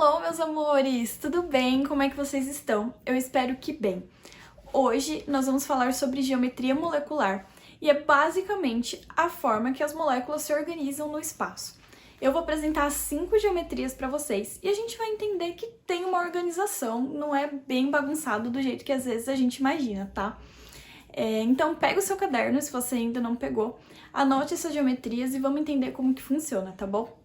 Alô, meus amores! Tudo bem? Como é que vocês estão? Eu espero que bem. Hoje nós vamos falar sobre geometria molecular e é basicamente a forma que as moléculas se organizam no espaço. Eu vou apresentar 5 geometrias para vocês e a gente vai entender que tem uma organização, não é bem bagunçado do jeito que às vezes a gente imagina, tá? Então pega o seu caderno, se você ainda não pegou, anote essas geometrias e vamos entender como que funciona, tá bom?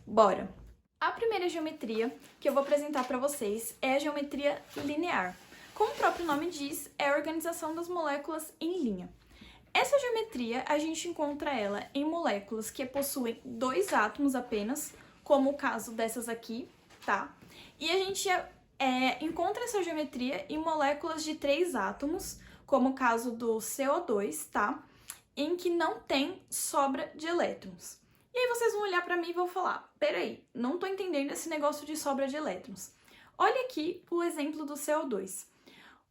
Bora! A primeira geometria que eu vou apresentar para vocês é a geometria linear. Como o próprio nome diz, é a organização das moléculas em linha. Essa geometria, a gente encontra ela em moléculas que possuem 2 átomos apenas, como o caso dessas aqui, tá? E a gente encontra essa geometria em moléculas de 3 átomos, como o caso do CO2, tá? Em que não tem sobra de elétrons. E aí vocês vão olhar para mim e vão falar, peraí, não tô entendendo esse negócio de sobra de elétrons. Olha aqui o exemplo do CO2.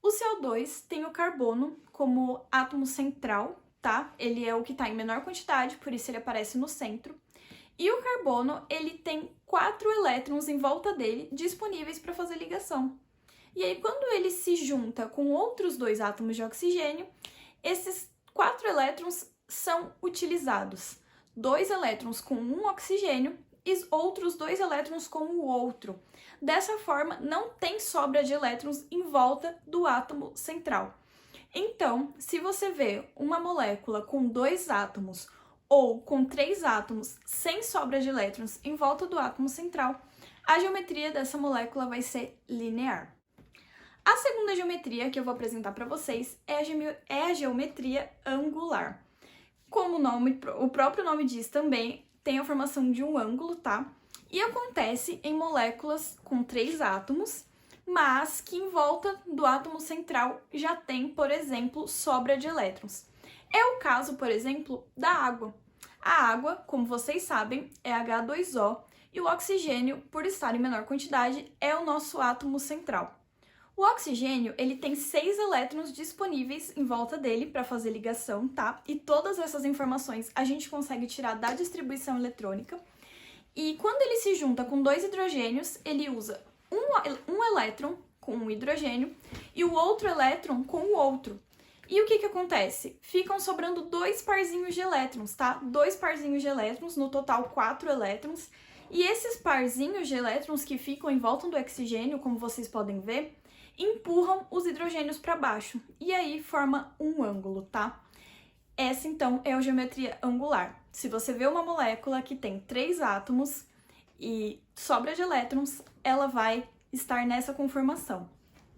O CO2 tem o carbono como átomo central, tá? Ele é o que está em menor quantidade, por isso ele aparece no centro. E o carbono, ele tem 4 elétrons em volta dele disponíveis para fazer ligação. E aí, quando ele se junta com outros 2 átomos de oxigênio, esses 4 elétrons são utilizados. 2 elétrons com um oxigênio e outros 2 elétrons com o outro. Dessa forma, não tem sobra de elétrons em volta do átomo central. Então, se você vê uma molécula com 2 átomos ou com 3 átomos sem sobra de elétrons em volta do átomo central, a geometria dessa molécula vai ser linear. A segunda geometria que eu vou apresentar para vocês é a geometria angular. Como o próprio nome diz também, tem a formação de um ângulo, tá? E acontece em moléculas com 3 átomos, mas que em volta do átomo central já tem, por exemplo, sobra de elétrons. É o caso, por exemplo, da água. A água, como vocês sabem, é H2O e o oxigênio, por estar em menor quantidade, é o nosso átomo central. O oxigênio, ele tem 6 elétrons disponíveis em volta dele para fazer ligação, tá? E todas essas informações a gente consegue tirar da distribuição eletrônica. E quando ele se junta com 2 hidrogênios, ele usa um elétron com um hidrogênio e o outro elétron com o outro. E o que acontece? Ficam sobrando 2 parzinhos de elétrons, tá? 2 parzinhos de elétrons, no total 4 elétrons. E esses parzinhos de elétrons que ficam em volta do oxigênio, como vocês podem ver, empurram os hidrogênios para baixo e aí forma um ângulo, tá? Essa então é a geometria angular. Se você vê uma molécula que tem 3 átomos e sobra de elétrons, ela vai estar nessa conformação.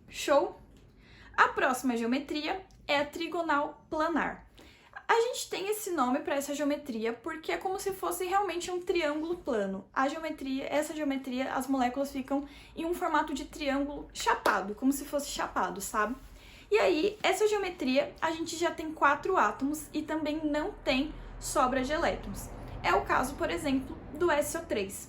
Show? A próxima geometria é a trigonal planar. A gente tem esse nome para essa geometria porque é como se fosse realmente um triângulo plano. Essa geometria, as moléculas ficam em um formato de triângulo chapado, como se fosse chapado, sabe? E aí, essa geometria, a gente já tem 4 átomos e também não tem sobra de elétrons. É o caso, por exemplo, do SO3.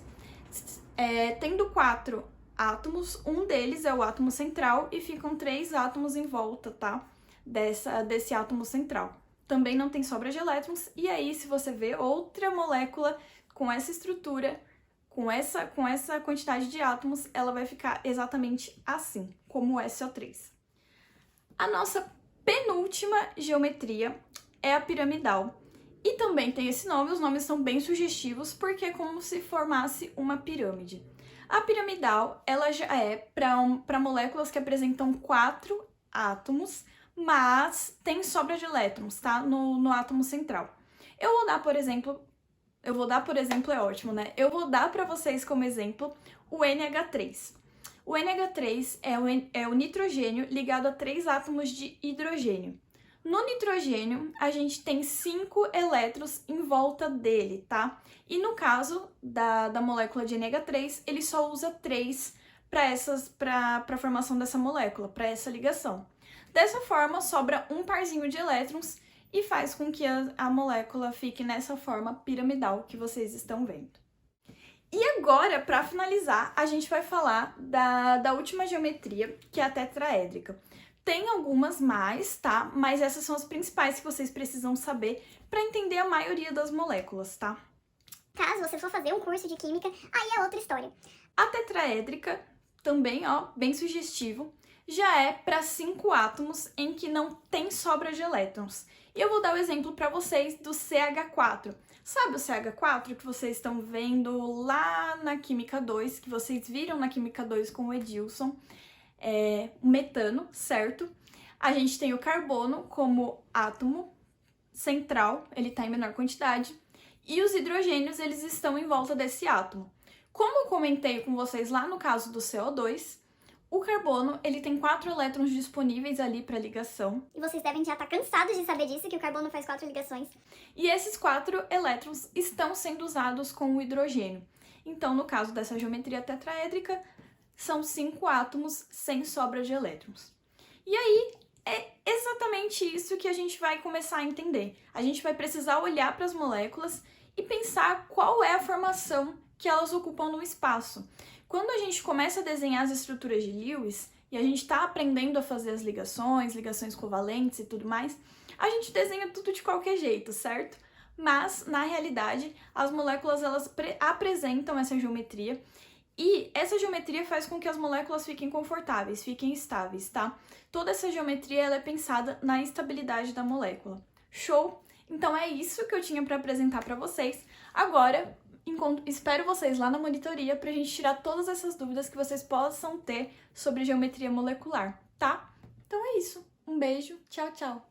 Tendo 4 átomos, um deles é o átomo central e ficam 3 átomos em volta, tá? Desse átomo central. Também não tem sobra de elétrons, e aí se você vê outra molécula com essa estrutura, com essa quantidade de átomos, ela vai ficar exatamente assim, como o SO3. A nossa penúltima geometria é a piramidal, e também tem esse nome, os nomes são bem sugestivos, porque é como se formasse uma pirâmide. A piramidal, ela já é para moléculas que apresentam 4 átomos, mas tem sobra de elétrons, tá? No átomo central. Eu vou dar, por exemplo, é ótimo, né? Eu vou dar para vocês como exemplo o NH3. O NH3 é o nitrogênio ligado a 3 átomos de hidrogênio. No nitrogênio, a gente tem 5 elétrons em volta dele, tá? E no caso da molécula de NH3, ele só usa 3 para a formação dessa molécula, para essa ligação. Dessa forma, sobra um parzinho de elétrons e faz com que a molécula fique nessa forma piramidal que vocês estão vendo. E agora, para finalizar, a gente vai falar da última geometria, que é a tetraédrica. Tem algumas mais, tá? Mas essas são as principais que vocês precisam saber para entender a maioria das moléculas, tá? Caso você for fazer um curso de química, aí é outra história. A tetraédrica, também, ó, bem sugestivo, já é para 5 átomos em que não tem sobra de elétrons. E eu vou dar o exemplo para vocês do CH4. Sabe o CH4 que vocês estão vendo lá na Química 2, que vocês viram na Química 2 com o Edilson? O metano, certo? A gente tem o carbono como átomo central, ele está em menor quantidade, e os hidrogênios, eles estão em volta desse átomo. Como eu comentei com vocês lá no caso do CO2, o carbono, ele tem 4 elétrons disponíveis ali para ligação. E vocês devem já estar cansados de saber disso, que o carbono faz 4 ligações. E esses 4 elétrons estão sendo usados com o hidrogênio. Então, no caso dessa geometria tetraédrica, são 5 átomos sem sobra de elétrons. E aí, é exatamente isso que a gente vai começar a entender. A gente vai precisar olhar para as moléculas e pensar qual é a formação que elas ocupam no espaço. Quando a gente começa a desenhar as estruturas de Lewis e a gente está aprendendo a fazer as ligações covalentes e tudo mais, a gente desenha tudo de qualquer jeito, certo? Mas, na realidade, as moléculas elas apresentam essa geometria e essa geometria faz com que as moléculas fiquem confortáveis, fiquem estáveis, tá? Toda essa geometria ela é pensada na estabilidade da molécula. Show? Então é isso que eu tinha para apresentar para vocês. Agora, espero vocês lá na monitoria pra gente tirar todas essas dúvidas que vocês possam ter sobre geometria molecular, tá? Então é isso. Um beijo, tchau, tchau!